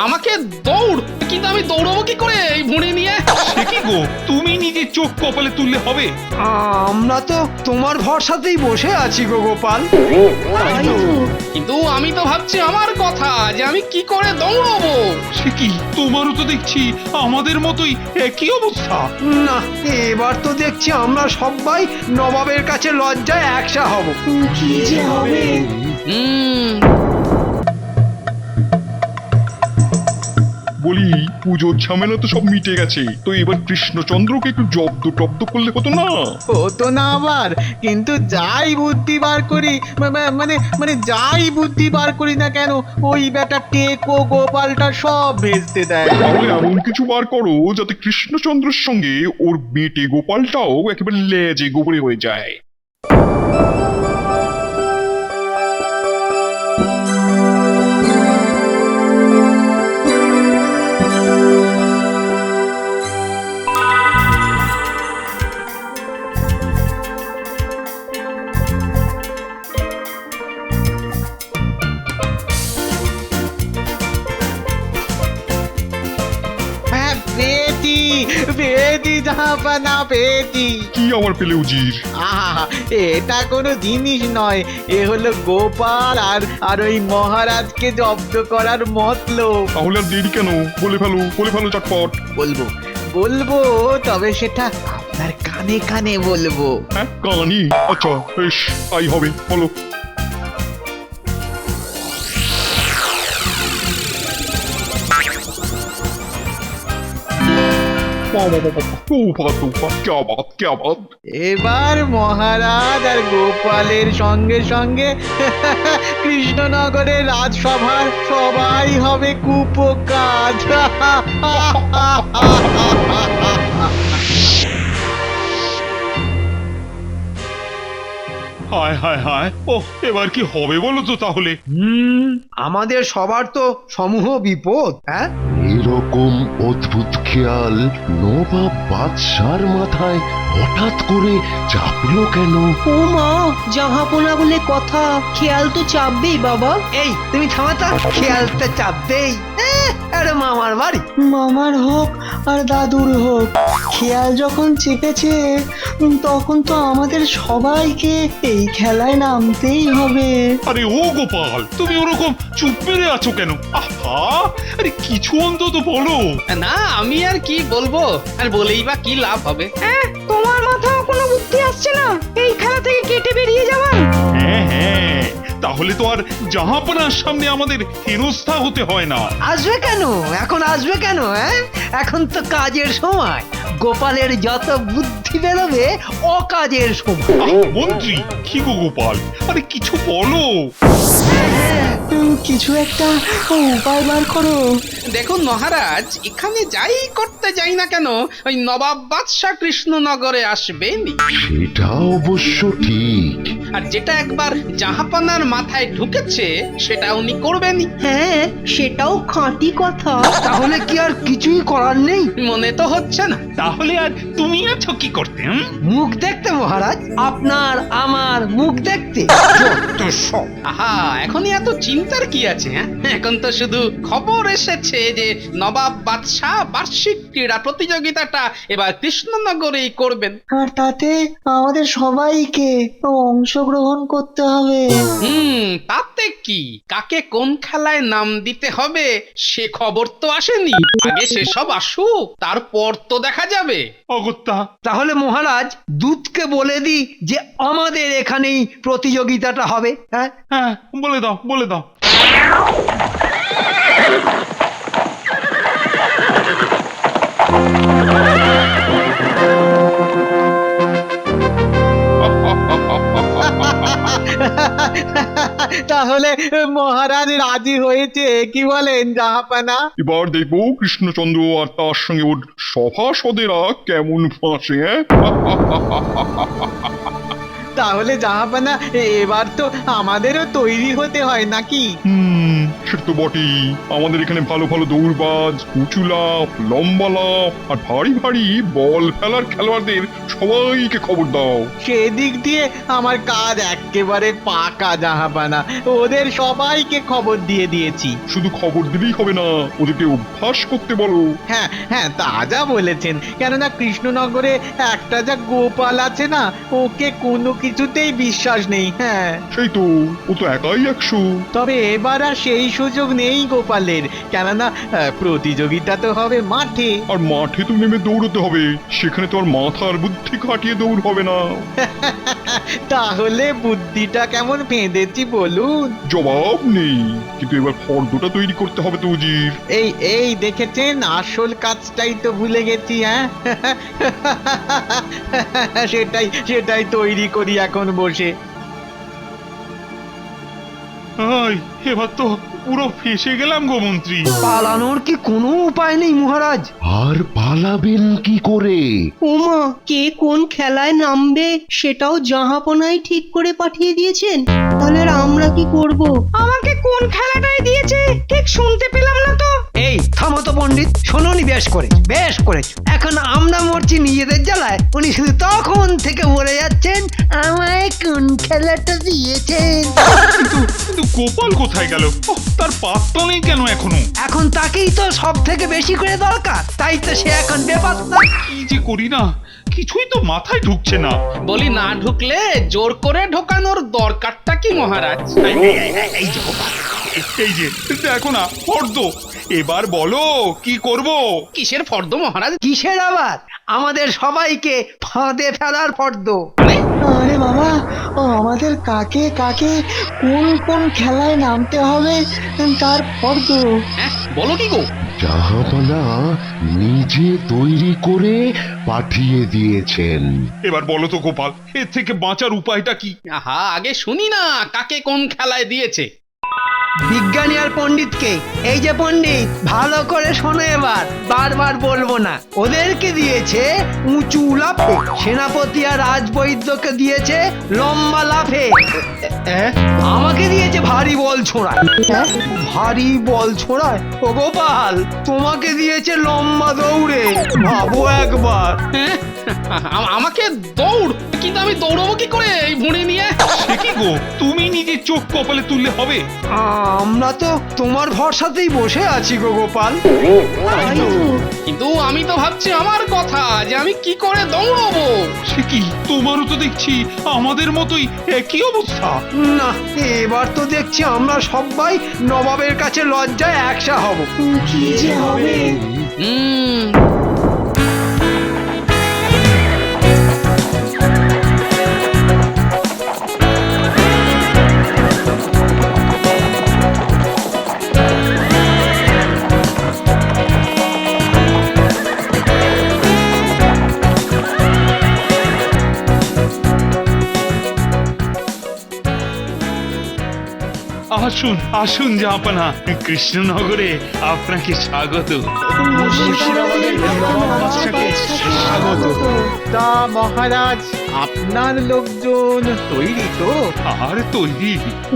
আমাকে দৌড়, কিন্তু আমি দৌড়বো কি করে এই ভুঁড়ি নিয়ে? সে কি গো, তুমি নিজের চোখ কপালে তুললে হবে? আমরা তো তোমার ভরসাতেই বসে আছি গো গোপাল। তাই তো। কিন্তু আমি তো ভাবছি আমার কথা, যে আমি কি করে দৌড়বো। সে কি, তোমারও তো দেখছি আমাদের মতোই একই অবস্থা। না, এবার তো দেখছি আমরা সবাই নবাবের কাছে লজ্জায় একসা হব। কি যে হবে। হুম। বলি, পুজোর ঝামেলা তো সব মিটে গেছে, তো এবার কৃষ্ণচন্দ্রকে একটু জব্দ টব্দ করলে হতো না? হতো না আবার, কিন্তু যাই বুদ্ধি বার করি, মানে মানে যাই বুদ্ধি বার করি না কেন, ওই বেটা টেকো গোপালটা সব ভেস্তে দেয়। তাহলে এমন কিছু বার করো যাতে কৃষ্ণচন্দ্রের সঙ্গে ওর বেটে গোপালটাও একেবারে লেজে গোবরে হয়ে যায়। হ্যাঁ, পেয়েছি পেয়েছি জাহাপানা, পেয়েছি। কি আবার পেলে উজির? আহা, এটা কোনো জিনিস নয়, এ হলো গোপাল আর আর ওই মহারাজকে জব্দ করার মতলব। তাহলে আর দেরি কেন, বলে ফেলো চটপট। বলবো বলবো, তবে সেটা আপনার কানে কানে বলবো। হ্যাঁ, কানি? আচ্ছা বেশ, তাই হবে, বলো। क्या बात। এবার মহারাজ আর গোপালের সঙ্গে সঙ্গে কৃষ্ণনগরের রাজসভার সবাই হবে কুপোকাজ। হায় হায় হায়, ও এবার কি হবে বলো তো তাহলে? আমাদের সবার তো সমূহ বিপদ। হ্যাঁ, এরকম অদ্ভুত খেয়াল নবাব বাদশার মাথায় হঠাৎ করে চাপলো কেন? ও মা, জাহাপনা বলে কথা, খেয়াল তো চাপবেই বাবা। এই তুমি থামাতা, খেয়ালটা চাপবেই। আরে মামার বাড়ি। মামার হোক আর দাদুর হোক, খেয়াল যখন চেপেছে তখন তো আমাদের সবাইকে এই খেলায় নামতেই হবে। আরে ও গোপাল, তুমি ওরকম চুপ মেরে আছো কেন? আহা, আরে কিছু অন্তত বলো। না, আমি আর কি বলবো, আর বলেই বা কি লাভ হবে? তোমার মাথায় কোনো বুদ্ধি আসছে না এই খেলা থেকে কেটে বেরিয়ে যাওয়ার? হ্যাঁ হ্যাঁ, তাহলে তো আর জাহাপনার সামনে আমাদের হেনস্থা হতে হয় না। আসবে কেন এখন, আসবে কেন? হ্যাঁ, এখন তো কাজের সময়। গোপালের যত বুদ্ধি বেরোবে অকাজের সময়। মন্ত্রী, কি গো গোপাল, আরে কিছু বলো। কিছু একটা উপায় বার করো। দেখুন মহারাজ, এখানে যাই করতে যাই না কেন, ওই নবাব বাদশাহ কৃষ্ণনগরে আসবেনি। সেটা অবশ্য ঠিক। আর যেটা একবার জাহাপানার মাথায় ঢুকেছে সেটা উনি করবেনই। হ্যাঁ, সেটাও খাঁটি কথা। তাহলে কি আর কিছুই করার নেই? মনে তো হচ্ছে না। তাহলে আর তুমি আছো কি করতে? মুখ দেখতে মহারাজ, আপনার আমার মুখ দেখতে। যত সব। আহা, এখনই এত চিন্তার কি আছে? হ্যাঁ, এখন তো শুধু খবর এসেছে যে নবাব বাদশাহ বার্ষিক ক্রীড়া প্রতিযোগিতাটা এবার কৃষ্ণনগরেই করবেন। আর তাতে আমাদের সবাইকে অংশগ্রহণ করতে হবে। তাতে কি, কাকে কোন খেলায় নাম দিতে হবে সে খবর তো আসেনি। আগে সেসব আসুক, তারপর তো দেখা যাবে। অগত্যা। তাহলে মহারাজ, দূতকে বলে দিই যে আমাদের এখানেই প্রতিযোগিতাটা হবে। হ্যাঁ, হ্যাঁ, বলে দাও বলে দাও। তাহলে মহারাজ রাজি হয়েছে, কি বলেন জাহাপানা? এবার দেখবো কৃষ্ণচন্দ্র আর তার সঙ্গে ওর সভাসদেরা কেমন ফাঁসে। হ্যাঁ, তাহলে জাহাপানা, এবার তো আমাদেরও তৈরি হতে হয় নাকি? সেটা তো বটেই। আমাদের এখানে ভালো ভালো দৌড়বাজ, উঁচু লাফ, লম্বা লাফ আর ভারী ভারী বল ফেলার খেলোয়াড়দের সবাইকে খবর দাও। সেদিক দিয়ে আমার কাজ একেবারে পাকা জাহাপানা, ওদের সবাইকে খবর দিয়ে দিয়েছি। শুধু খবর দিলেই হবে না, ওদেরকে অভ্যাস করতে বলো। হ্যাঁ হ্যাঁ, তা যা বলেছেন। কেননা কৃষ্ণনগরে একটা যা গোপাল আছে না, ওকে কোনো কিছুতেই বিশ্বাস নেই। হ্যাঁ, সেই তো, ও তো একাই 100। তবে এবার আর সেই সুযোগ নেই গোপালের, কেননা প্রতিযোগিতা তো হবে মাঠে। আর মাঠে তো নেমে দৌড়তে হবে, সেখানে তো আর মাথার বুদ্ধি খাটিয়ে দৌড় হবে না। তাহলে বুদ্ধিটা কেমন পেঁধেছি বলুন। জবাব নেই, কিন্তু এবার ফর্দটা তৈরি করতে হবে তো উজির। এই দেখেছেন, আসল কাজটাই তো ভুলে গেছি। হ্যাঁ, সেটাই তৈরি করি এখন বসে। এবার তো পুরো ফেসে গেলাম গো মন্ত্রী। পালানোর কি কোনো উপায় নেই মহারাজ? আর পালাবেন কি করে? ওমা, কে কোন খেলায় নামবে সেটাও জাহাপনাই ঠিক করে পাঠিয়ে দিয়েছেন। তাহলে আর আমরা কি করব? আমাকে কোন খেলাটাই দিয়েছে ঠিক শুনতে পেলাম না তো। এই থামো তো পণ্ডিত, শোনোনি? বেশ করেছ। এখন আমরা মরছি নিজেদের জ্বালায়, উনি শুধু তখন থেকে বলে যাচ্ছেন আমায় কোন খেলাটা দিয়েছেন। কিন্তু গোপাল কোথায় গেল? তার পাত্তা নেই কেন এখনো? এখন তাকেই তো সব থেকে বেশি করে দরকার, তাই তো সে এখন বেপাত্তা। কি যে করি না, কিছুই তো মাথায় ঢুকছে না। বলি না ঢুকলে জোর করে ঢোকানোর দরকারটা কি মহারাজ? এই যে গোপাল, এই যে দেখো না ফর্দ। এবার বলো কি করব? কিসের ফর্দ মহারাজ? কিসের আবার? আমাদের সবাইকে ফাঁদে ফেলার ফর্দ। আরে বাবা, ও আমাদের কাকে কাকে কোন কোন খেলায় নামতে হবে তার ফর্দ। হ্যাঁ, বলো কি গো? জাহাপানা নিজে তৈরি করে পাঠিয়ে দিয়েছেন। এবার বলো তো গোপাল, এর থেকে বাঁচার উপায়টা কি? আহা, আগে শুনি না কাকে কোন খেলায় দিয়েছে। বিজ্ঞানী আর পণ্ডিতকে। এই যে পণ্ডিত, ভালো করে শোনো এবার, বারবার বলবো না। ওদেরকে দিয়েছে উঁচু লাফে, সেনাপতি আর রাজবৈদ্যকে দিয়েছে লম্বা লাফে, আমাকে দিয়েছে ভারী বল ছোড়ায়। ভারী বল ছোড়ায়? ও গোপাল, তোমাকে দিয়েছে লম্বা দৌড়ে। ভাবো একবার। হ্যাঁ, আমাকে দৌড়? কিন্তু আমি দৌড়বো কি করে এই ভুঁড়ি নিয়ে? সে কি গো, তুমি নিজে চোখ কপালে তুললে হবে? আমরা তো তোমার ভরসাতেই বসে আছি গো গোপাল। কিন্তু আমি তো ভাবছি আমার কথা, যে আমি কি করে দৌড়বো। সে কি, তোমারও তো দেখছি আমাদের মতোই একই অবস্থা। না, এবার তো দেখছি আমরা সবাই নবাবের কাছে লজ্জায় একসা হব। কি যে হবে। হুম, আসুন আসুন জাহাপানা, কৃষ্ণনগরে আপনাকে স্বাগত। স্বাগত। তা মহারাজ, আপনার লোকজন তৈরি তো? আর তৈরি।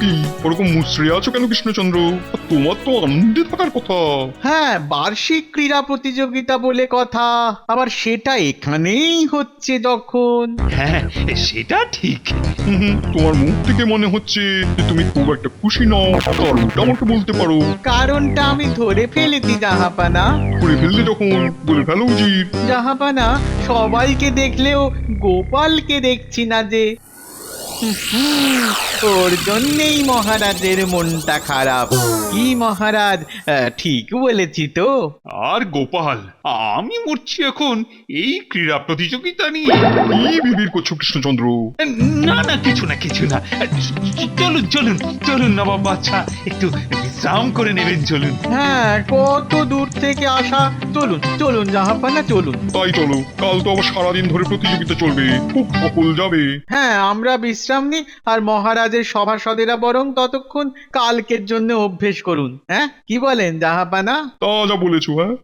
কি ওরকম মুচড়ে আছো কেন কৃষ্ণচন্দ্র? আর তোমার তো আনন্দে থাকার কথা। হ্যাঁ, বার্ষিক ক্রীড়া প্রতিযোগিতা বলে কথা, আবার সেটা এখানেই হচ্ছে যখন। হ্যাঁ, সেটা ঠিক। তোমার মুখ থেকে মনে হচ্ছে যে তুমি খুব একটা খুশি নও। কারণটা আমাকে বলতে পারো। কারণটা আমি ধরে ফেলেছি জাহাপানা। করে ফেললে যখন বলে ফেলো উচিত। জাহাপানা, সবাইকে দেখলেও গোপালকে দেখছি না যে। ওর জন্যেই মহারাজের মনটা খারাপ। কি মহারাজ, ঠিক বলেছি তো? আর গোপাল, আমি মরছি এখন এই ক্রীড়া প্রতিযোগিতা নিয়ে। কি বিবির করছো কৃষ্ণচন্দ্র? না কিছু না। চলুন নবাব বাদশা, একটু বিশ্রাম করে নেবেন। চলুন। হ্যাঁ, কত দূর থেকে আসা। চলুন জাহাপানা, চলুন। তাই চলো, কাল তো আবার সারাদিন ধরে প্রতিযোগিতা চলবে, খুব সকল যাবে। হ্যাঁ, আমরা বিশ্রাম নিই, আর মহারাজের সভাসদেরা বরং ততক্ষণ কালকের জন্য অভ্যেস করুন। হ্যাঁ, কি বলেন জাহাপানা? তা যা বলেছো। হ্যাঁ,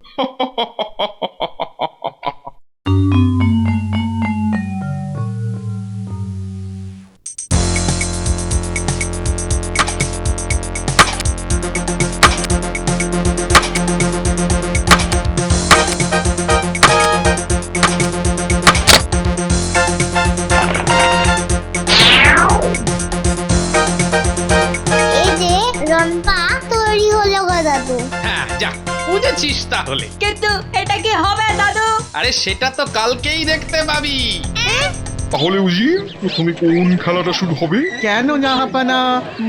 যা বুঝেছিস তাহলে। কিন্তু এটা কি হবে দাদু? আরে সেটা তো কালকেই দেখতে পাবি। তাহলে উজির প্রথমে কোন খেলাটা শুরু হবে? কেন জাহাপানা,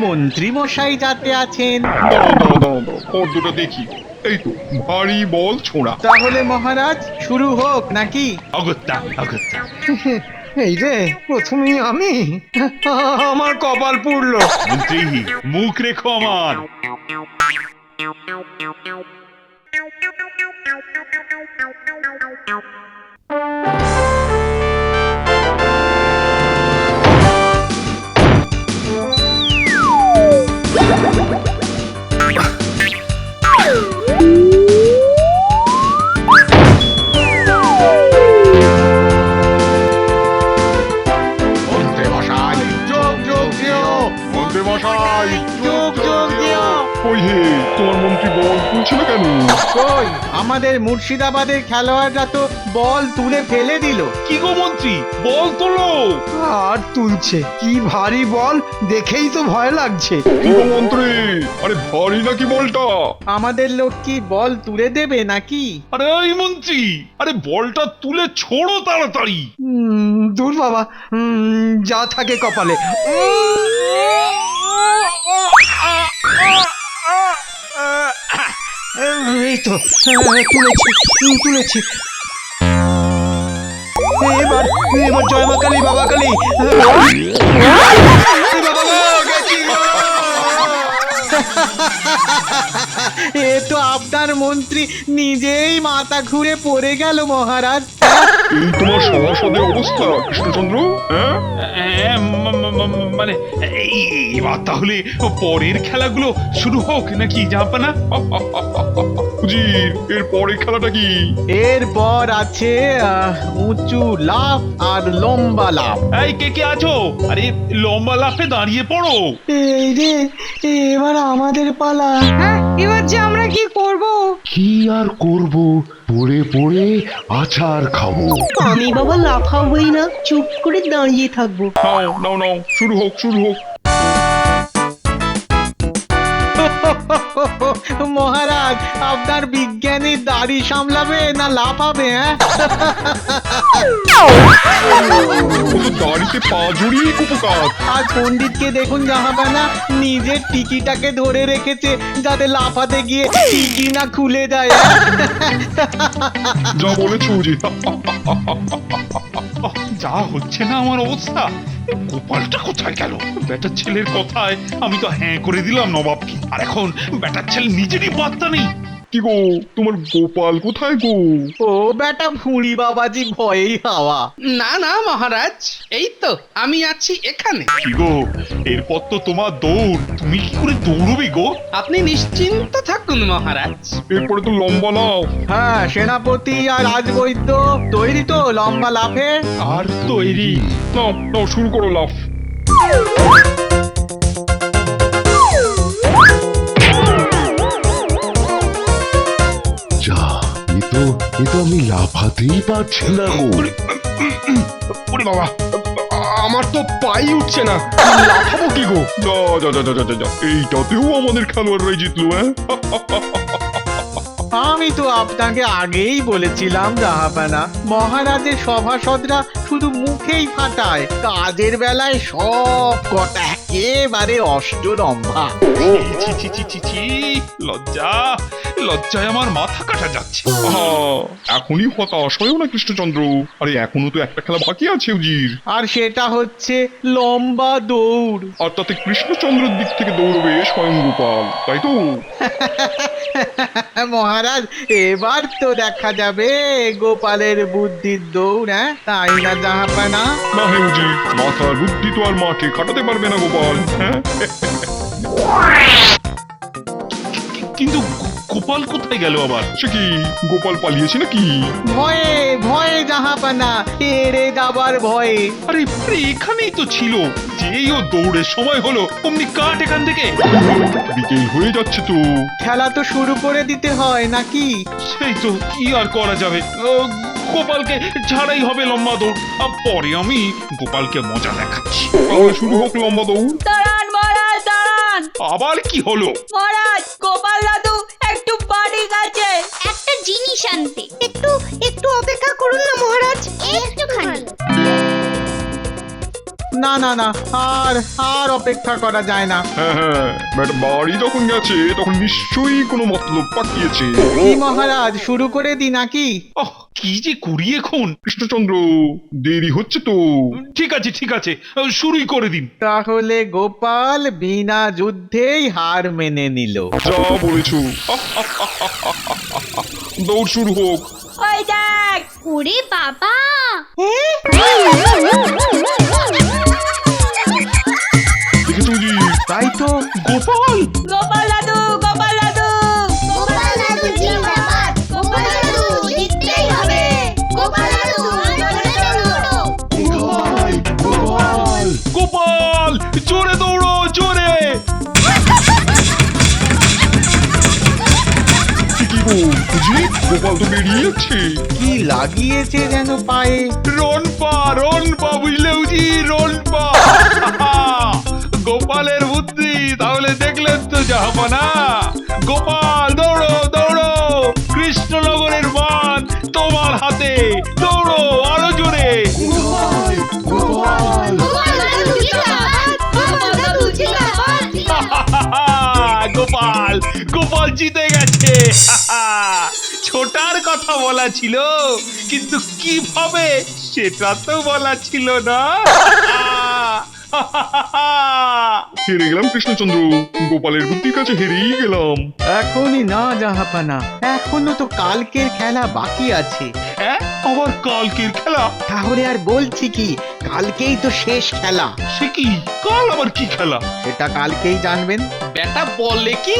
মন্ত্রী মশাই যাতে আছেন। দাঁড়াও ফর্দটা দেখি। এই তো ভারী বল ছোঁড়া। তাহলে মহারাজ শুরু হোক নাকি? অগত্যা অগত্যা। এই রে প্রথমেই আমি, আমার কপাল পুড়লো। মন্ত্রী মুখ রেখো আমার। মন্ত্রী মশাই যোগ যোগ দিও, মন্ত্রী মশাই যোগ যোগ দিও। ওই হে, তোমার মন্ত্রী বল তুলছে না কেন? কই আমাদের মুর্শিদাবাদের খেলোয়াড়রা তো বল তুলে ফেলে দিল। কি গো মন্ত্রী, বল তোলো। আর তুলছে, কি ভারী বল, দেখেই তো ভয় লাগছে। কি গো মন্ত্রী, আরে ভারী নাকি বলটা? আমাদের লোক কি বল তুলে দেবে নাকি? আরে ওই মন্ত্রী, আরে বলটা তুলে ছোড়ো তাড়াতাড়ি। দূর বাবা, যা থাকে কপালে। এই তো তুলেছি। এবার জয় মা কালী, বাবা কালী। এ তো আপনার মন্ত্রী নিজেই মাথা ঘুরে পড়ে গেল মহারাজ। এই তোমার সভাসদের অবস্থা কৃষ্ণচন্দ্র, হ্যাঁ? মানে এবার তাহলে পরের খেলাগুলো শুরু হোক নাকি জাহাপানা? উজির এর পরের খেলাটা কি? এরপর আছে উঁচু লাফ আর লম্বা লাফ। এই কে আছো? আরে লম্বা লাফে দাঁড়িয়ে পড়ো। এই রে, এবার আমাদের পালা। হ্যাঁ, এবার যে আমরা কি করব? কি আর করব, পড়ে পড়ে আচার খাবো। আমি বাবা লাফাবই না, চুপ করে দাঁড়িয়ে থাকবো। নাও শুরু হোক। মহারাজ আপনার বিজ্ঞানী দাড়ি সামলাবে না লাফাবে? দাড়িতে পা জড়িয়ে কুপকাত। আর পণ্ডিতকে দেখুন জাহাপানা, নিজের টিকিটাকে ধরে রেখেছে যাতে লাফাতে গিয়ে টিকি না খুলে যায়। যা বলেছো উজির। যা হচ্ছে না আমার অবস্থা। গোপালটা কোথায় গেল? বেটার ছেলের কথায় আমি তো হ্যাঁ করে দিলাম নবাবকে, আর এখন বেটার ছেলে নিজেরই পাত্তা নেই। কি গো, তোমার গোপাল কোথায় গো? ও বেটা ভুঁড়ি বাবাজি ভয়েই হাওয়া। না মহারাজ, এই তো আমি আছি এখানে। কি গো, এরপর তো তোমার দৌড়, তুমি কি করে দৌড়বে গো? আপনি নিশ্চিন্ত থাকুন মহারাজ। এরপরে তো লম্বা লাফ। হ্যাঁ, সেনাপতি আর রাজবৈদ্য তৈরি তো লম্বা লাফে? আর তৈরি। নাও শুরু করো লাফ। যা, এ তো আমি লাফাতেই পারছি না গো। ওরে বাবা, আমার তো পাই উঠছে না, লাফাবো কি গো? যা, এইটাতেও আমাদের খেলোয়াড়রাই জিতলো, হ্যাঁ? আমি তো আপনাকে আগেই বলেছিলাম জাহাপানা, মহারাজের সভাসদরা শুধু মুখেই ফাটায়, কাজের বেলায় সব কটা একেবারে অষ্টরম্ভা। ছি, লজ্জায় আমার মাথা কাটা যাচ্ছে। এখনই হতাশ হয়েও না কৃষ্ণচন্দ্র, আরে এখনো তো একটা খেলা বাকি আছে উজির। আর সেটা হচ্ছে লম্বা দৌড়। আর তাতে কৃষ্ণচন্দ্রের দিক থেকে দৌড়বে স্বয়ং গোপাল, তাই তো? মহারাজ, এবার তো দেখা যাবে গোপালের বুদ্ধির দৌড়, হ্যাঁ তাই না জাহাপানা? না হে উজির, মাথার বুদ্ধি তো আর মাঠে খাটাতে পারবে না গোপাল, হ্যাঁ? কিন্তু গোপাল কোথায় গেল আবার? সে কি, গোপাল পালিয়েছে নাকি? ভয়ে জাহাপানা, এড়ে যাবার ভয়ে। আরে এখানেই তো ছিল, যেই ও দৌড়ের সময় হলো অমনি কাট এখান থেকে। বিকেল হয়ে যাচ্ছে তো। খেলা তো শুরু করে দিতে হয় নাকি? সেই তো, কি আর করা যাবে, গোপালকে ছাড়াই হবে লম্বা দৌড়। আর পরে আমি গোপালকে মজা দেখাচ্ছি। তাহলে শুরু হোক লম্বা দৌড়। দাঁড়ান মহারাজ, দাঁড়ান। আবার কি হলো? মহারাজ, গোপাল দাদু একটু বাড়ি আনতে। একটু একটু অপেক্ষা করুন না মহারাজ। একটুখানি। না না না, আর আর অপেক্ষা করা যায় না। হ্যাঁ, বেটা বাড়ি যখন গেছে তখন নিশ্চয়ই কোনো মতলব পাকিয়েছে। কি মহারাজ, শুরু করে দি নাকি? ওহ, কি যে করি এখন। কৃষ্ণচন্দ্র, দেরি হচ্ছে তো। ঠিক আছে ঠিক আছে, শুরুই করে দিন। তাহলে গোপাল বিনা যুদ্ধেই হার মেনে নিল। যা বলেছো। দৌড় শুরু হোক। ওই দেখ। ওরে বাবা। দেখেছো জি? তাই তো। গোপাল, গোপাল দাদু, গোপাল দাদু। গোপাল দাদু জিন্দাবাদ। গোপাল দাদু জিততেই হবে। গোপাল দাদু গোপাল, জোরে দৌড়ো, জোরে। কি গো বুঝি, গোপাল তো বেরিয়ে যাচ্ছে। কি লাগিয়েছে যেন পায়ে। রনপা বুঝলেও জি, রনপা। গোপালের বুদ্ধি তাহলে দেখলেন তো জাহাপনা। গোপাল দৌড়ো দৌড়ো, কৃষ্ণনগরের মান তোমার হাতে। দৌড়ো আরো জোরে। গোপাল দাদু জিন্দাবাদ। গোপাল দাদু জিন্দাবাদ। গোপাল জিতে গেছে। ছোটার কথা বলা ছিল, কিন্তু কিভাবে সেটা তো বলা ছিল না। হেরে গেলাম কৃষ্ণচন্দ্র, গোপালের বুদ্ধির কাছে হেরেই গেলাম। এখনই না জাহাপানা, এখনো তো কালকের খেলা বাকি আছে। হ্যাঁ, আবার কালকের খেলা? তাহলে আর বলছি কি, কালকেই তো শেষ খেলা। সে কি, কাল আবার কি খেলা? সেটা কালকেই জানবেন। বেটা বলে কি